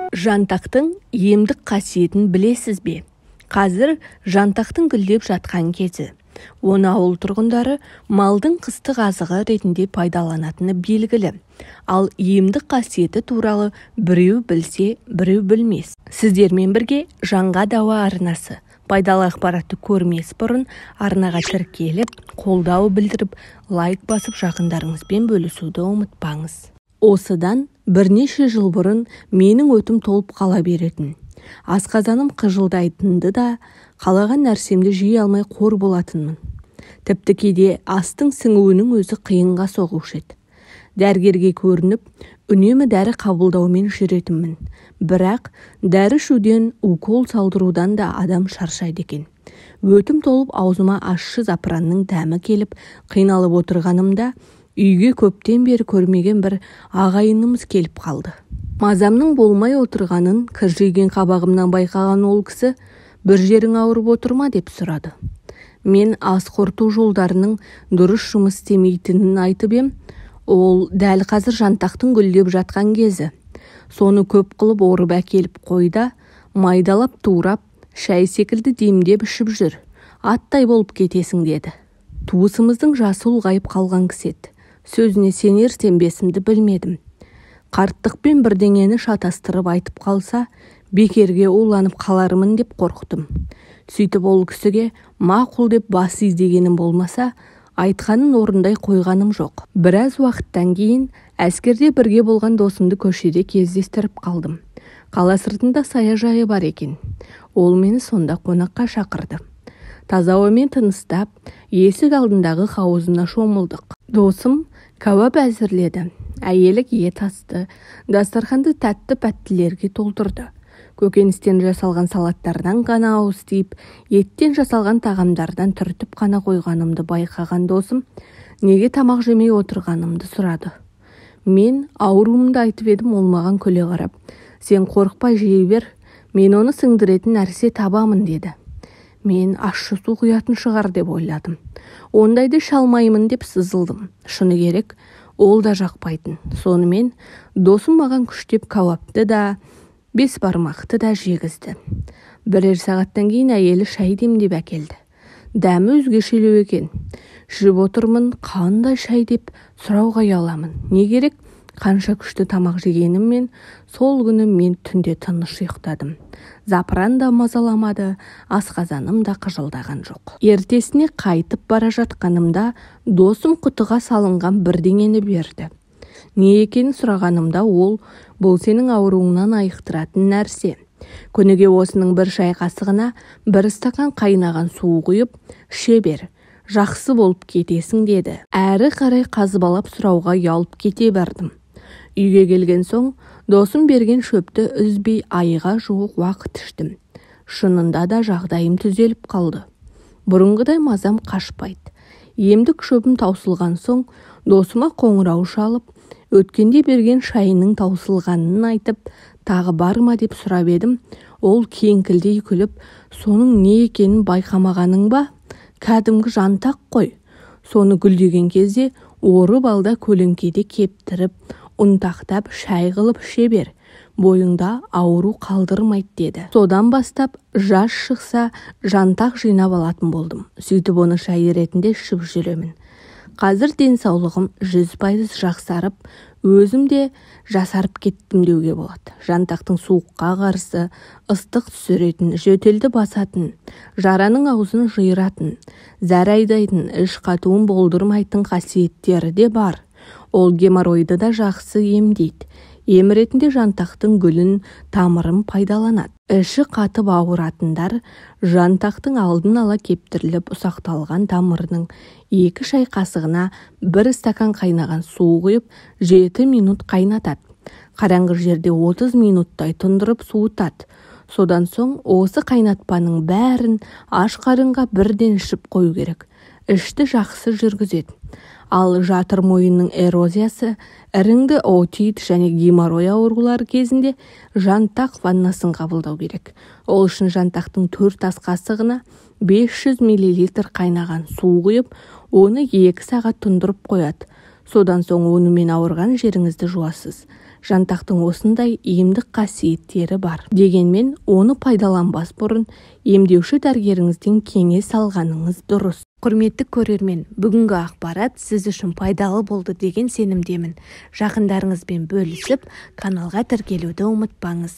Жантақтың емдік қасиетін білесіз бе? Қазір жантақтың гүлдеп жатқан кезі. Оны ауыл тұрғындары малдың қыстық азығы ретінде пайдаланатыны белгілі. Ал емдік қасиеті туралы біреу білсе, біреу білмес. Сіздермен бірге Жанға дауа арнасы. Пайдалы ақпаратты көрмес бұрын арнаға тіркеліп, қолдау білдіріп, лайк басып жақындарыңызбен бөлісуді ұмытпаңыз. Осыдан бірнеше жыл бұрын менің өтім толып қала беретін. Асқазаным қыжылдайтынды да, қалаған нәрсемді жей алмай қор болатынмын. Тіпті кейде астың сіңуінің өзі қиынға соғушы еді. Дәрігерге көрініп, үнемі дәрі қабылдаумен жүретінмін. Бірақ дәрі ішуден, укол салдырудан да адам шаршайды екен. Өтім толып аузыма ащы запыранның дәмі келіп, қиналып отырғанымда, үйге көптен бері көрмеген бір ағайынымыз келіп қалды. Мазамның болмай отырғанын кіржиген қабағымнан байқаған ол кісі, бір жерің ауырып отыр ма деп сұрады. Мен ас қорыту жолдарының дұрыс жұмыс істемейтінін айтып ем, ол дәл қазір жантақтың гүлдеп жатқан кезі. Соны көп қылып орып әкеліп қойда, майдалап турап, шай секілді демдеп ішіп жүр. Аттай болып кетесің деді. Туысымыздың жасы ұлғайып қалған кісі еді. Сөзіне сенер-сенбесімді білмедім. Қарттықпен бірдеңені шатастырып айтып қалса, бекерге уланып қалармын деп қорқтым. Сөйтіп ол кісіге мақұл деп бас изегенім болмаса, айтқанын орындай қойғаным жоқ. Біраз уақыттан кейін әскерде бірге болған досымды көшеде кездестіріп қалдым. Қала сыртында саяжайы бар екен. Ол мені сонда қонаққа шақырды. Таза ауамен тыныстап, есік алдындағы хауызына шомылдық. Досым кәуап әзірледі. Әйелік ет асты, дастарханды тәтті-пәттілерге толтырды. Көкөністен жасалған салаттардан ғана ауыз тиіп, еттен жасалған тағамдардан түртіп қана қойғанымды байқаған досым, неге тамақ жемей отырғанымды сұрады. Мен ауруымды айтып едім, ол маған күле қарап, сен қорықпай жей бер, мен оны сіңдіретін нәрсе табамын деді. Мен ащы су құятын шығар деп ойладым. Ондайды шалмаймын деп сызылдым. Шыны керек, ол да жақпайтын. Сонымен досым маған күштеп кәуапты да, бес бармақты да жегізді. Бірер сағаттан кейін әйелі шай демдеп әкелді. Дәмі өзгешелеу екен. Жеп отырмын, қандай шай деп сұрауға ұяламын. Не керек? Қанша күшті тамақ жегеніммен, сол күні мен түнде тыныш ұйықтадым. Запыран да мазаламады, асқазаным да қыжылдаған жоқ. Ертесіне қайтып бара жатқанымда досым құтыға салынған бірдеңені берді. Не екенін сұрағанымда ол, бұл сенің ауруыңнан айықтыратын нәрсе. Күніге осының бір шай қасығына бір стакан қайнаған су құйып, іше бер, жақсы болып кетесің деді. Әрі қарай қазбалап сұрауға ұялып кете бардым. Үйге келген соң, досым берген шөпті үзбей айға жуық уақыт іштім. Шынында да жағдайым түзеліп қалды. Бұрынғыдай мазам қашпайды. Емдік шөпім таусылған соң, досыма қоңырау шалып, өткенде берген шайының таусылғанын айтып, тағы бар ма деп сұрап едім. Ол кеңкілдей күліп, соның не екенін байқамағаның ба? Кәдімгі жантақ қой. Соны гүлдеген кезде орып алда көлеңкеде кептіріп, ұнтақтап шай қылып іше бер. Бойыңда ауру қалдырмайды деді. Содан бастап жас шықса жантақ жинап алатын болдым. Сөйтіп оны шай ретінде ішіп жүремін. Қазір денсаулығым 100% жақсарып, өзім де жасарып кеттім деуге болады. Жантақтың суыққа қарсы, ыстық түсіретін, жөтелді басатын, жараның аузын жиыратын, зәр айдайтын, іш қатуын болдырмайтын қасиеттері де бар. Ол геморройды да жақсы емдейді. Ем ретінде жантақтың гүлін, тамырын пайдаланады. Іші қатып ауыратындар жантақтың алдын ала кептіріліп ұсақталған тамырының 2 шай қасығына 1 стакан қайнаған су құйып 7 минут қайнатады. Қараңғы жерде 30 минуттай тұндырып суытады. Содан соң осы қайнатпаның бәрін аш қарынға бірден ішіп қою керек. Ішті жақсы жүргізеді. Ал жатыр мойынның эрозиясы, іріңді отит және геморрой аурулары кезінде жантақ ваннасын қабылдау керек. Ол үшін жантақтың 4 ас қасығына 500 мл қайнаған су құйып, оны 2 сағат тұндырып қояды. Содан соң онымен ауырған жеріңізді жуасыз. Жантақтың осындай емдік қасиеттері бар. Дегенмен, оны пайдаланбас бұрын емдеуші дәрігеріңізден кеңес алғаныңыз дұрыс. Құрметті көрермен, бүгінгі ақпарат сіз үшін пайдалы болды деген сенімдемін. Жақындарыңызбен бөлісіп, каналға тіркелуді ұмытпаңыз.